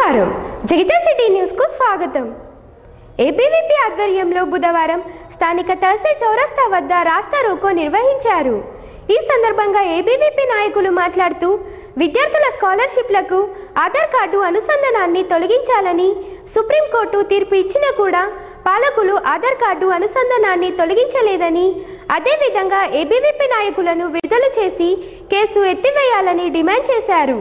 నమస్కారం Jagtial city news కు స్వాగతం। ఏబీవీపీ ఆధ్వర్యంలో బుధవారం స్థానిక తహసీల్ చౌరస్తా వద్ద రాస్తా రోకో నిర్వహించారు। ఈ సందర్భంగా ఏబీవీపీ నాయకులు మాట్లాడుతూ విద్యార్థుల స్కాలర్‌షిప్లకు ఆధార్ కార్డు అనుసంధానాన్ని తొలగించాలని సుప్రీంకోర్టు తీర్పు ఇచ్చినా కూడా పాలకులు ఆధార్ కార్డు అనుసంధానాన్ని తొలగించలేదని, అదే విధంగా ఏబీవీపీ నాయకులను విడుదల చేసి కేసు ఎత్తివేయాలని డిమాండ్ చేశారు।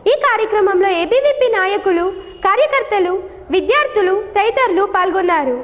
ఈ కార్యక్రమంలో ఏబీవీపీ నాయకులు, కార్యకర్తలు, విద్యార్థులు తదితరులు పాల్గొన్నారు।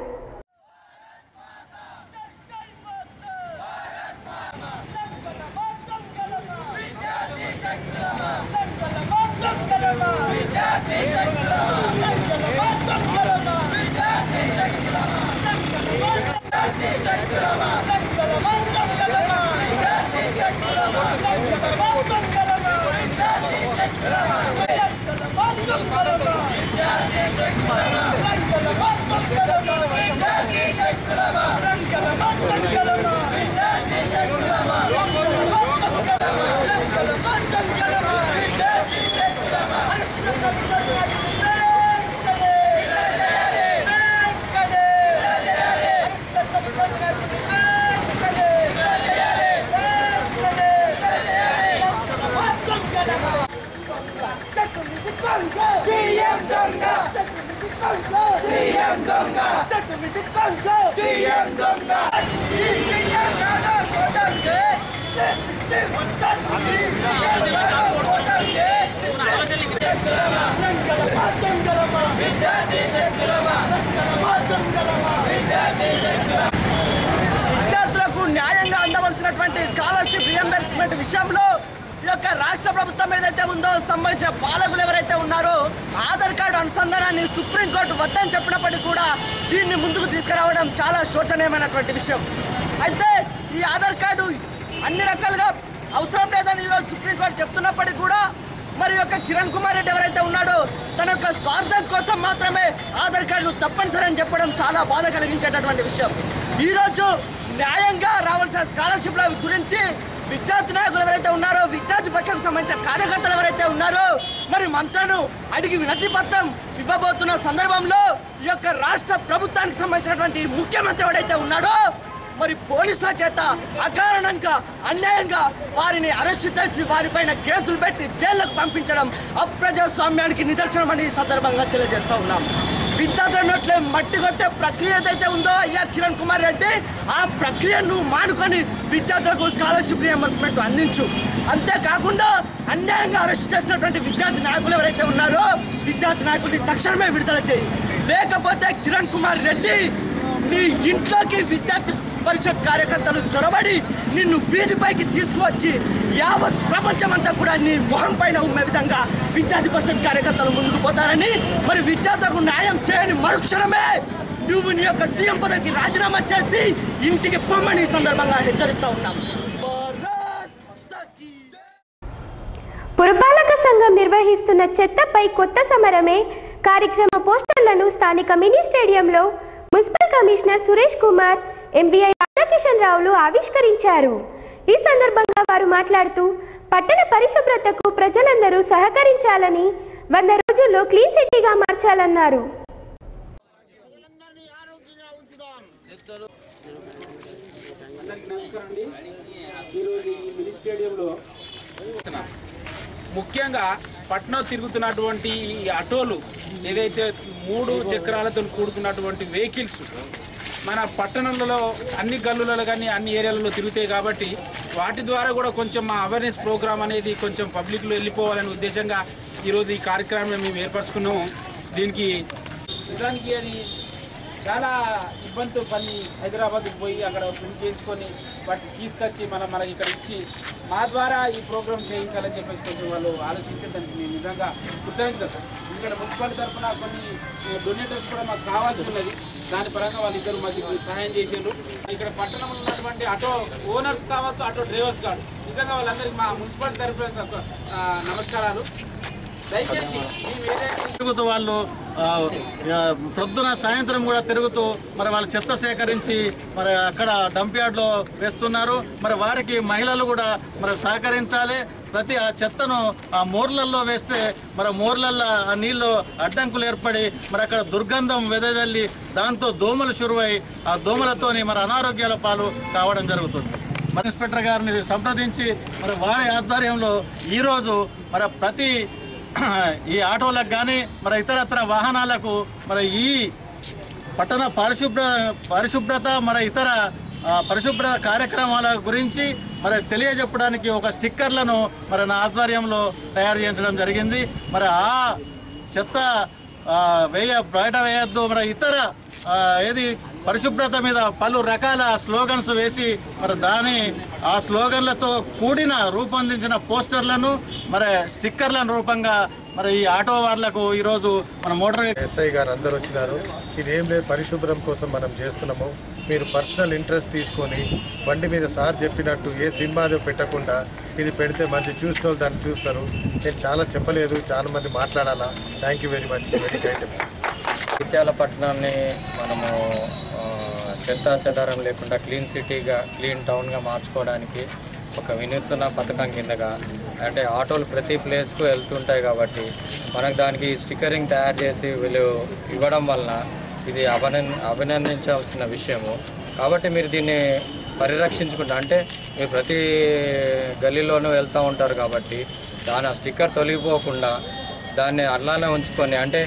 విద్యార్థులకు న్యాయంగా అందవలసినటువంటి స్కాలర్షిప్ రియంబర్స్మెంట్ విషయంలో ఈ యొక్క రాష్ట్ర ప్రభుత్వం ఏదైతే ఉందో సంబంధించిన పాలకులు ఎవరైతే ఉన్నారో ఆధార్ కార్డు అనుసంధానాన్ని సుప్రీంకోర్టు వద్దని చెప్పినప్పటికీ కూడా దీన్ని ముందుకు తీసుకురావడం చాలా శోచనీయమైనటువంటి విషయం। అయితే ఈ ఆధార్ కార్డు అన్ని రకాలుగా అవసరం లేదని ఈరోజు సుప్రీంకోర్టు చెప్తున్నప్పటికీ కూడా మరి యొక్క కిరణ్ కుమార్ రెడ్డి ఎవరైతే ఉన్నాడో తన యొక్క స్వార్థం కోసం మాత్రమే ఆధార్ కార్డును తప్పనిసరి అని చెప్పడం చాలా బాధ కలిగించేటటువంటి విషయం। ఈరోజు న్యాయంగా రావాల్సిన స్కాలర్షిప్ల గురించి విద్యార్థి నాయకులు ఎవరైతే ఉన్నారో, విద్యార్థి పక్షానికి సంబంధించిన కార్యకర్తలు ఎవరైతే ఉన్నారో మరి మంత్రులను అడిగి వినతి పత్రం ఇవ్వబోతున్న సందర్భంలో ఈ యొక్క రాష్ట్ర ప్రభుత్వానికి సంబంధించినటువంటి ముఖ్యమంత్రి ఎవరైతే ఉన్నాడో మరి పోలీసుల చేత అకారణంగా అన్యాయంగా వారిని అరెస్టు చేసి వారిపైన కేసులు పెట్టి జైళ్లకు పంపించడం అప్రజాస్వామ్యానికి నిదర్శనం అని ఈ సందర్భంగా తెలియజేస్తూ ఉన్నాం। విద్యార్థుల నోట్లే మట్టి కొట్టే ప్రక్రియ ఏదైతే ఉందో అయ్యా కిరణ్ కుమార్ రెడ్డి, ఆ ప్రక్రియను మానుకొని విద్యార్థులకు స్కాలర్షిప్ రియంబర్స్మెంట్ అందించు। అంతేకాకుండా అన్యాయంగా అరెస్ట్ చేసినటువంటి విద్యార్థి నాయకులు ఎవరైతే ఉన్నారో విద్యార్థి నాయకుల్ని తక్షణమే విడుదల చేయి, లేకపోతే కిరణ్ కుమార్ రెడ్డి నీ ఇంట్లోకి విద్యార్థి పరిషత్ కార్యకర్తలు చొరబడి నిన్ను వీధిపైకి తీసుకువచ్చి యావత్ ప్రపంచమంతా కూడా నీ మొహం పైన ఉన్న విధంగా విద్యార్థి పరిషత్ కార్యకర్తలు ముందుకు పోతారని, మరి విద్యార్థులకు న్యాయం చేయని మరుక్షణమే నువ్వు నీ యొక్క సీఎం పదవికి రాజీనామా చేసి ఇంటికి పొమ్మని ఈ సందర్భంగా హెచ్చరిస్తూ ఉన్నాం। పురపాలక సంఘం నిర్వహిస్తున్న చెత్తపై కొత్త సమరమే కార్యక్రమ పోస్టర్లను స్థానిక మినీ స్టేడియంలో municipal commissioner Suresh Kumar, MVI Radhakishan రావులు ఆవిష్కరించారు। ఈ సందర్భంగా వారు మాట్లాడుతూ పట్టణ పరిశుభ్రతకు ప్రజలందరూ సహకరించాలని, 100 రోజుల్లో క్లీన్ సిటీగా మార్చాలన్నారు। ముఖ్యంగా పట్నం తిరుగుతున్నటువంటి ఈ ఆటోలు ఏదైతే 3 చక్రాలతో కూడుకున్నటువంటి వెహికల్స్ మన పట్టణంలో అన్ని గల్లులలో కానీ అన్ని ఏరియాలలో తిరుగుతాయి కాబట్టి వాటి ద్వారా కూడా కొంచెం మా అవేర్నెస్ ప్రోగ్రామ్ అనేది కొంచెం పబ్లిక్లో వెళ్ళిపోవాలనే ఉద్దేశంగా ఈరోజు ఈ కార్యక్రమం మేము ఏర్పరచుకున్నాము। దీనికి నిజానికి అది చాలా ఇబ్బందితో పని హైదరాబాద్కి పోయి అక్కడ ప్రింట్ చేయించుకొని వాటిని తీసుకొచ్చి మనకి ఇక్కడ ఇచ్చి మా ద్వారా ఈ ప్రోగ్రామ్ చేయించాలని చెప్పేసి కొంచెం వాళ్ళు ఆలోచించే దానికి మేము నిజంగా కృతజ్ఞతలు సార్। ఇక్కడ మున్సిపాలిటీ తరఫున కొన్ని డొనేటర్స్ కూడా మాకు కావాల్సి ఉన్నది, దాని పరంగా వాళ్ళిద్దరు మాకు సహాయం చేసారు। ఇక్కడ పట్టణంలో ఉన్నటువంటి ఆటో ఓనర్స్ కావచ్చు, ఆటో డ్రైవర్స్ కావచ్చు, నిజంగా వాళ్ళందరికీ మా మున్సిపాలిటీ తరఫున నమస్కారాలు। దయచేసి తిరుగుతూ వాళ్ళు ప్రొద్దున సాయంత్రం కూడా తిరుగుతూ మరి వాళ్ళ చెత్త సేకరించి మరి అక్కడ డంప్ యార్డ్లో వేస్తున్నారు. మరి వారికి మహిళలు కూడా మరి సహకరించాలి. ప్రతి ఆ చెత్తను ఆ మోర్లల్లో వేస్తే మరి మోర్లల్లో ఆ నీళ్ళు అడ్డంకులు ఏర్పడి మరి అక్కడ దుర్గంధం వెదజల్లి దాంతో దోమలు షురువై ఆ దోమలతోని మరి అనారోగ్యాల పాలు కావడం జరుగుతుంది. మరి ఇన్స్పెక్టర్ గారిని సంప్రదించి మరి వారి ఆధ్వర్యంలో ఈరోజు మరి ప్రతి ఈ ఆటోలకు కానీ మరి ఇతరత్ర వాహనాలకు మరి ఈ పట్టణ పరిశుభ్రత మరి ఇతర పరిశుభ్ర కార్యక్రమాల గురించి మరి తెలియజెప్పడానికి ఒక స్టిక్కర్లను మరి నా ఆధ్వర్యంలో తయారు చేయించడం జరిగింది. మరి ఆ చెత్త బయట వేయద్దు మరి ఇతర ఏది పరిశుభ్రత మీద పలు రకాల స్లోగన్స్ వేసి మరి ఆ స్లోగన్లతో రూపొందించిన పోస్టర్లను మరి స్టిక్కర్లను రూపంగా మరి ఈ ఆటో వాళ్లకు ఈరోజు మన మోటార్ ఎస్ఐ గారు అందరూ వచ్చినారు. ఇదేం లేదు, పరిశుభ్రం కోసం మనం చేస్తున్నాము. మీరు పర్సనల్ ఇంట్రెస్ట్ తీసుకొని బండి మీద సార్ చెప్పినట్టు ఏ సినిమాదో పెట్టకుండా ఇది పెడితే మంచి చూసిన వాళ్ళు దాన్ని చూస్తారు. నేను చాలా చెప్పలేదు, చాలా మంది మాట్లాడాలా. Thank you very much. Very kind. Ithyala పట్టణాన్ని మనము చెత్త చెదారం లేకుండా క్లీన్ సిటీగా, క్లీన్ టౌన్గా మార్చుకోవడానికి ఒక వినూత్న పథకం కిందగా అంటే ఆటోలు ప్రతి ప్లేస్కు వెళ్తుంటాయి కాబట్టి మనకు దానికి స్టిక్కరింగ్ తయారు చేసి వీళ్ళు ఇవ్వడం వలన ఇది అభినందించాల్సిన విషయము. కాబట్టి మీరు దీన్ని పరిరక్షించుకుంటా అంటే మీరు ప్రతి గల్లీలోనూ వెళ్తూ ఉంటారు కాబట్టి దాని ఆ స్టిక్కర్ తొలగిపోకుండా దాన్ని అలానే ఉంచుకొని అంటే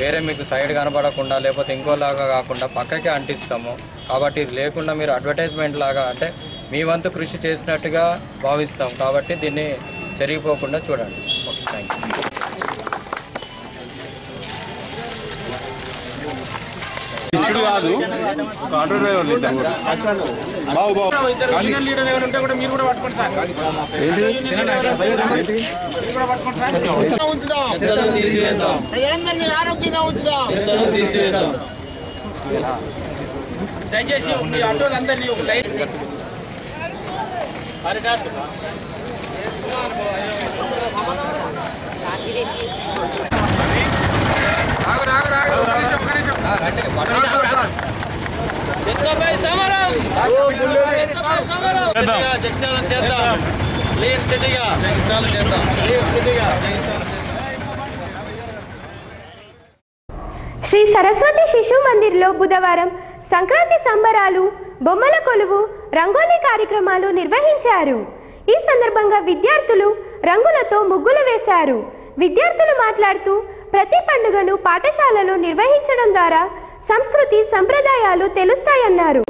వేరే మీకు సైడ్ కనపడకుండా లేకపోతే ఇంకోలాగా కాకుండా పక్కకే అంటిస్తాము. కాబట్టి ఇది లేకుండా మీరు అడ్వర్టైజ్మెంట్ లాగా అంటే మీ వంతు కృషి చేసినట్టుగా భావిస్తాం. కాబట్టి దీన్ని జరిగిపోకుండా చూడండి. Okay, thank you. ఇప్పుడు కాదు ఆటో డ్రైవర్లు లీడర్ ఎవరు ఉంటే కూడా మీరు కూడా పట్టుకోండి సార్. దయచేసి మీ ఆటోలందరినీ ఒక లైన్ శ్రీ సరస్వతి శిశు మందిర్లో బుధవారం సంక్రాంతి సంబరాలు, బొమ్మల కొలువు, రంగోలీ కార్యక్రమాలు నిర్వహించారు. ఈ సందర్భంగా విద్యార్థులు రంగులతో ముగ్గులు వేశారు. విద్యార్థులు మాట్లాడుతూ ప్రతి పండుగను పాఠశాలలో నిర్వహించడం ద్వారా సంస్కృతి సంప్రదాయాలు తెలుస్తాయన్నారు.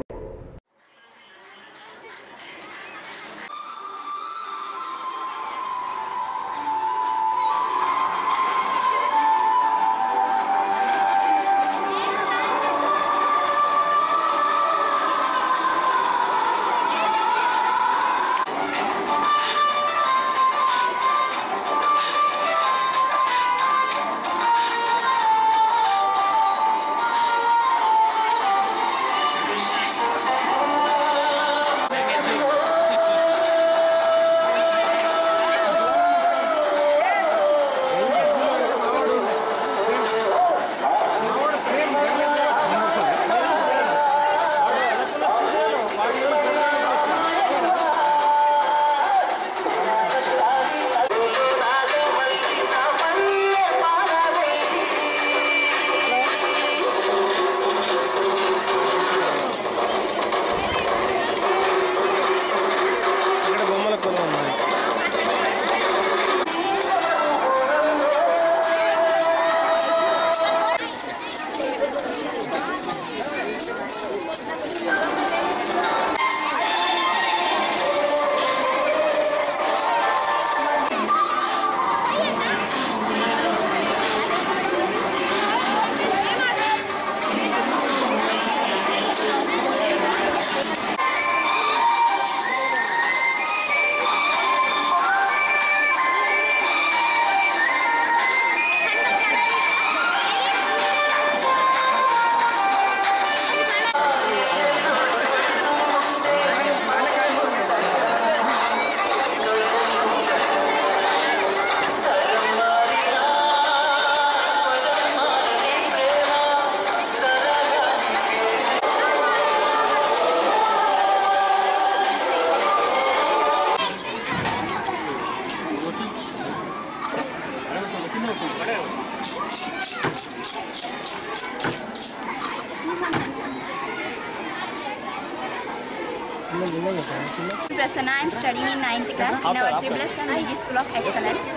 Prasanna, I am studying in 9th class in our Tribbles and DG School of Excellence.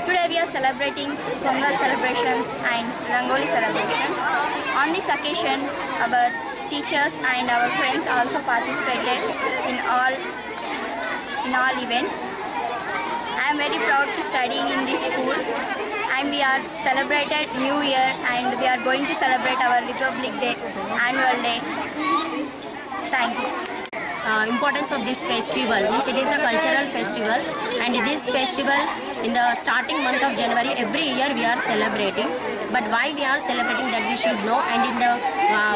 Today we are celebrating Pongal celebrations and Rangoli celebrations. On this occasion, our teachers and our friends also participated in all events. I am very proud to study in this school, and we are celebrated New Year, and we are going to celebrate our Republic Day, annual day. Thank you. Importance of this festival means it is the cultural festival, and this festival in the starting month of January every year we are celebrating. But why we are celebrating that we should know, and in the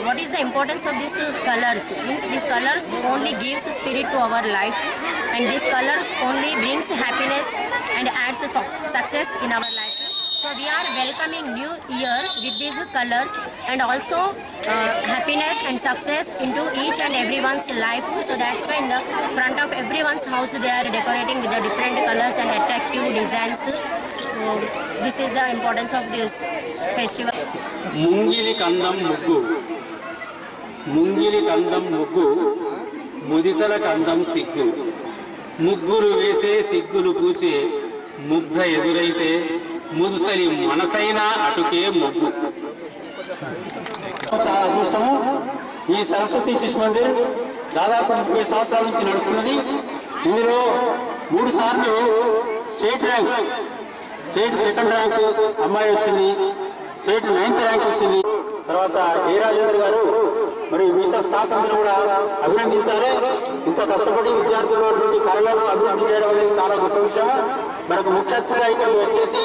what is the importance of these colors means these colors only gives spirit to our life, and these colors only brings happiness and adds success in our life. So we are welcoming New Year with these colors, and also happiness and success into each and everyone's life. So that's why in the front of everyone's house they are decorating with the different colors and attractive designs. So this is the importance of this festival. Mungili kandam muggu, mungili kandam muggu, muditala kandam siggu, muggulu vese siggulu పూచే ముగ్ధ ఎదురైతే ముదుసలి మనసైనా అటుకే ముగ్గు. చాలా అదృష్టము. ఈ సరస్వతి శిశు మందిర్ దాదాపు 30 సంవత్సరాల నుంచి నడుస్తున్నది. ఇందులో 3 సార్లు స్టేట్ సెకండ్ ర్యాంకు అమ్మాయి వచ్చింది, స్టేట్ 9th ర్యాంక్ వచ్చింది. తర్వాత ఏ రాజేంద్ర గారు మరి మిగతా స్టాఫ్ అందరూ కూడా అభినందించాలి. ఇంత కష్టపడి విద్యార్థులు కళలను అభివృద్ధి చేయడం అనేది చాలా గొప్ప విషయం. మనకు ముఖ్య అతిథిగా ఇక్కడ వచ్చేసి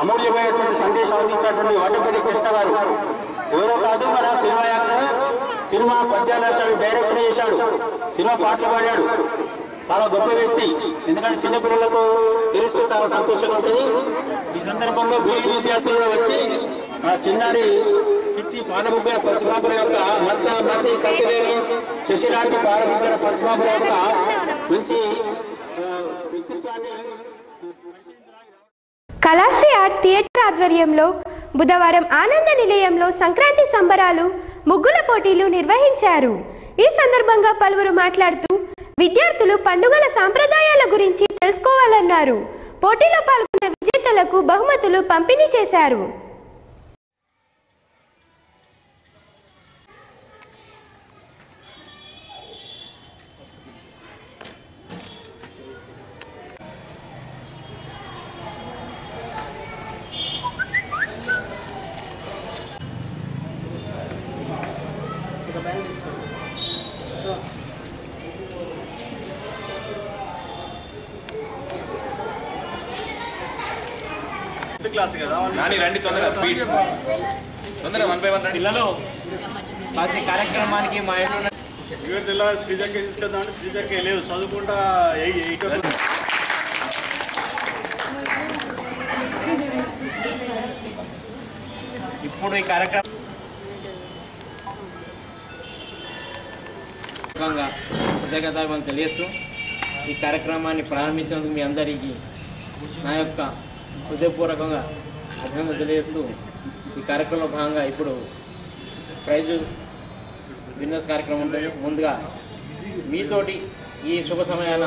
అమూల్యమైనటువంటి సందేశం అందించినటువంటి వడ్డపల్లి కృష్ణ గారు ఎవరో కాదు, మన సినిమా యాక్టర్, సినిమా పద్యాల డైరెక్టర్ చేశాడు, సినిమా పాటలు పాడాడు. చాలా గొప్ప వ్యక్తి. ఎందుకంటే చిన్నపిల్లలకు తెలిస్తే చాలా సంతోషంగా ఉంటుంది. ఈ సందర్భంలో బీఈడి విద్యార్థులు కూడా వచ్చి ఆ చిన్నారి చిట్టి పాలబుగ్గల పసిపాపల యొక్క మచ్చల మసి కసిలేని శశిలాంటి పాలబుగ్గల పసిపాపల యొక్క మంచి వ్యక్తిత్వాన్ని కళాశ్రీ ఆర్ట్ థియేటర్ ఆధ్వర్యంలో బుధవారం ఆనంద నిలయంలో సంక్రాంతి సంబరాలు ముగ్గుల పోటీలు నిర్వహించారు. ఈ సందర్భంగా పలువురు మాట్లాడుతూ విద్యార్థులు పండుగల సాంప్రదాయాల గురించి తెలుసుకోవాలన్నారు. పోటీలో పాల్గొన్న విజేతలకు బహుమతులు పంపిణీ చేశారు. రండి తొందరగా స్పీడ్ తొందరగా 1 by 1 రండి. పిల్లలు ప్రతి కార్యక్రమానికి మా ఇంట్లో జిల్లా శ్రీజంకి తీసుకెళ్దాం అంటే శ్రీజంకి లేదు, చదువుకుంటా ఇప్పుడు ఈ కార్యక్రమం కృతజ్ఞతలు తెలియస్తూ ఈ కార్యక్రమాన్ని ప్రారంభించినందుకు మీ అందరికీ నా యొక్క హృదయపూర్వకంగా అభినందనలు తెలియజేస్తూ ఈ కార్యక్రమంలో భాగంగా ఇప్పుడు ప్రైజు విన్నర్స్ కార్యక్రమం ఉంటుంది. ముందుగా మీతోటి ఈ శుభ సమయాన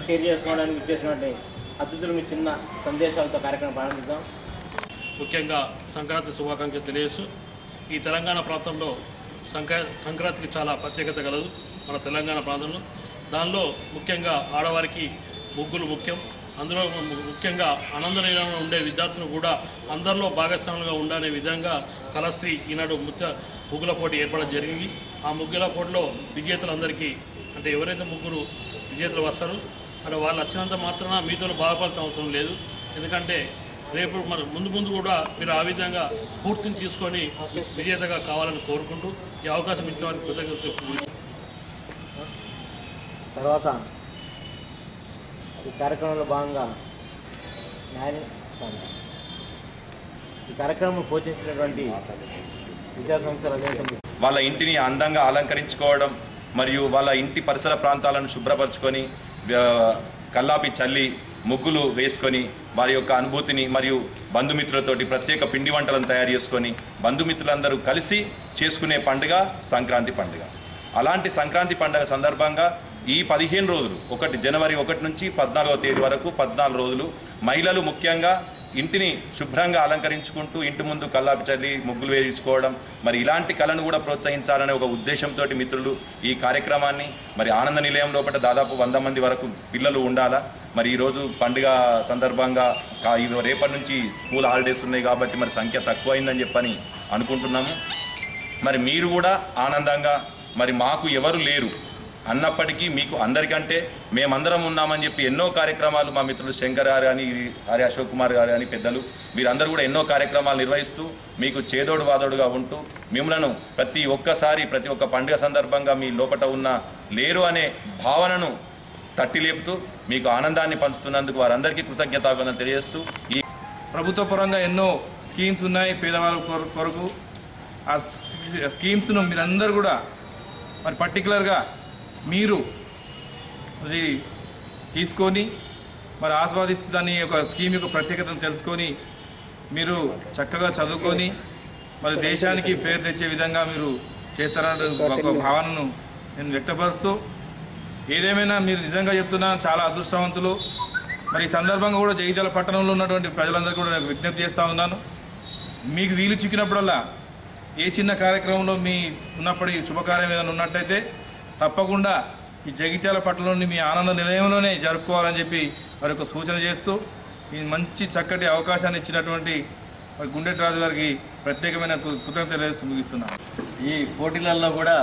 షేర్ చేసుకోవడానికి చేసినటువంటి అతిథులు మీ చిన్న సందేశాలతో కార్యక్రమం ప్రారంభిద్దాం. ముఖ్యంగా సంక్రాంతి శుభాకాంక్షలు తెలియజేస్తూ ఈ తెలంగాణ ప్రాంతంలో సంక్రాంతికి చాలా ప్రత్యేకత కలదు మన తెలంగాణ ప్రాంతంలో. దానిలో ముఖ్యంగా ఆడవారికి ముగ్గులు ముఖ్యం. అందులో ముఖ్యంగా ఆనందనీయంగా ఉండే విద్యార్థులు కూడా అందరిలో భాగస్వాములుగా ఉండే విధంగా కళాశ్రీ ఈనాడు ముగ్గుల పోటీ ఏర్పడడం జరిగింది. ఆ ముగ్గుల పోటీలో విజేతలందరికీ అంటే ఎవరైతే ముగ్గురు విజేతలు వస్తారో అంటే వాళ్ళు వచ్చినంత మాత్రాన మీతో బాధపడాల్సిన అవసరం లేదు. ఎందుకంటే రేపు మన ముందు కూడా మీరు ఆ విధంగా స్ఫూర్తిని తీసుకొని విజేతగా కావాలని కోరుకుంటూ ఈ అవకాశం ఇచ్చిన వారికి కృతజ్ఞతలు. తర్వాత ఈ కార్యక్రమంలో భాగంగా ఈ కార్యక్రమం పోషించినటువంటి విద్యాసంస్థల వాళ్ళ ఇంటిని అందంగా అలంకరించుకోవడం మరియు వాళ్ళ ఇంటి పరిసర ప్రాంతాలను శుభ్రపరచుకొని కల్లాపి చల్లి ముగ్గులు వేసుకొని వారి యొక్క అనుభూతిని మరియు బంధుమిత్రులతోటి ప్రత్యేక పిండి వంటలను తయారు చేసుకొని బంధుమిత్రులందరూ కలిసి చేసుకునే పండుగ సంక్రాంతి పండుగ. అలాంటి సంక్రాంతి పండుగ సందర్భంగా ఈ 15 రోజులు 1 జనవరి 1 నుంచి 14వ తేదీ వరకు 14 రోజులు మహిళలు ముఖ్యంగా ఇంటిని శుభ్రంగా అలంకరించుకుంటూ ఇంటి ముందు కల్లాపి చల్లి ముగ్గులు వేయించుకోవడం మరి ఇలాంటి కళను కూడా ప్రోత్సహించాలనే ఒక ఉద్దేశంతో మిత్రులు ఈ కార్యక్రమాన్ని మరి ఆనంద నిలయం లోపల దాదాపు 100 మంది వరకు పిల్లలు ఉండాలా. మరి ఈరోజు పండుగ సందర్భంగా రేపటి నుంచి స్కూల్ హాలిడేస్ ఉన్నాయి కాబట్టి మరి సంఖ్య తక్కువైందని చెప్పని అనుకుంటున్నాము. మరి మీరు కూడా ఆనందంగా మరి మాకు ఎవరు లేరు అన్నప్పటికీ మీకు అందరికంటే మేమందరం ఉన్నామని చెప్పి ఎన్నో కార్యక్రమాలు మా మిత్రులు శంకర్ గారు కానీ ఆర్య అశోక్ కుమార్ గారు కానీ పెద్దలు వీరందరూ కూడా ఎన్నో కార్యక్రమాలు నిర్వహిస్తూ మీకు చేదోడు వాదోడుగా ఉంటూ మిమ్మలను ప్రతి ఒక్క పండుగ సందర్భంగా మీ లోపట ఉన్న లేరు అనే భావనను తట్టి లేపుతూ మీకు ఆనందాన్ని పంచుతున్నందుకు వారందరికీ కృతజ్ఞతాభివందనలు తెలియజేస్తూ ఈ ప్రభుత్వ పరంగా ఎన్నో స్కీమ్స్ ఉన్నాయి పేదవాళ్ళ కొరకు. ఆ స్కీమ్స్ను మీరందరూ కూడా మరి పర్టికులర్గా మీరు అది తీసుకొని మరి ఆస్వాదిస్తూ దాని యొక్క స్కీమ్ యొక్క ప్రత్యేకతను తెలుసుకొని మీరు చక్కగా చదువుకొని మరి దేశానికి పేరు తెచ్చే విధంగా మీరు చేస్తారన్న ఒక భావనను నేను వ్యక్తపరుస్తూ, ఏదేమైనా మీరు నిజంగా చెప్తున్నా చాలా అదృష్టవంతులు. మరి ఈ సందర్భంగా కూడా జగిత్యాల పట్టణంలో ఉన్నటువంటి ప్రజలందరికీ కూడా నేను విజ్ఞప్తి చేస్తూ ఉన్నాను. మీకు వీలు చిక్కినప్పుడల్లా ఏ చిన్న కార్యక్రమంలో మీ ఉన్నప్పటి శుభకార్యం ఏదైనా ఉన్నట్టయితే తప్పకుండా ఈ జగిత్యాల పట్టణంలోని మీ ఆనంద నిలయంలోనే జరుపుకోవాలని చెప్పి వారి యొక్క సూచన చేస్తూ ఈ మంచి చక్కటి అవకాశాన్ని ఇచ్చినటువంటి మరి గుండెటి రాజు గారికి ప్రత్యేకమైన కృతజ్ఞతలు తెలియజేస్తూ ముగిస్తున్నాను. ఈ పోటీలలో కూడా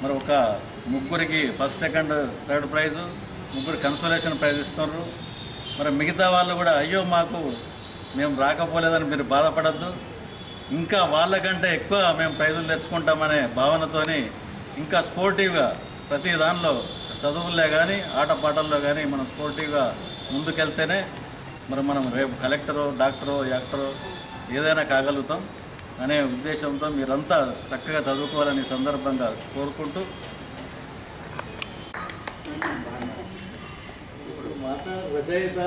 మరి ఒక ముగ్గురికి ఫస్ట్ సెకండ్ థర్డ్ ప్రైజు, ముగ్గురు కన్సోలేషన్ ప్రైజ్ ఇస్తున్నారు. మరి మిగతా వాళ్ళు కూడా అయ్యో మేము రాకపోలేదని మీరు బాధపడద్దు, ఇంకా వాళ్ళకంటే ఎక్కువ మేము ప్రైజులు తెచ్చుకుంటామనే భావనతోని ఇంకా స్పోర్టివ్గా ప్రతి దానిలో చదువుల్లో కానీ ఆటపాటల్లో కానీ మనం స్పోర్టివ్గా ముందుకెళ్తేనే మరి మనం రేపు కలెక్టరో డాక్టరో యాక్టరో ఏదైనా కాగలుగుతాం అనే ఉద్దేశంతో మీరంతా చక్కగా చదువుకోవాలని సందర్భంగా కోరుకుంటూ రచయిత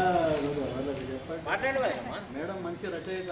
మేడం మంచి రచయిత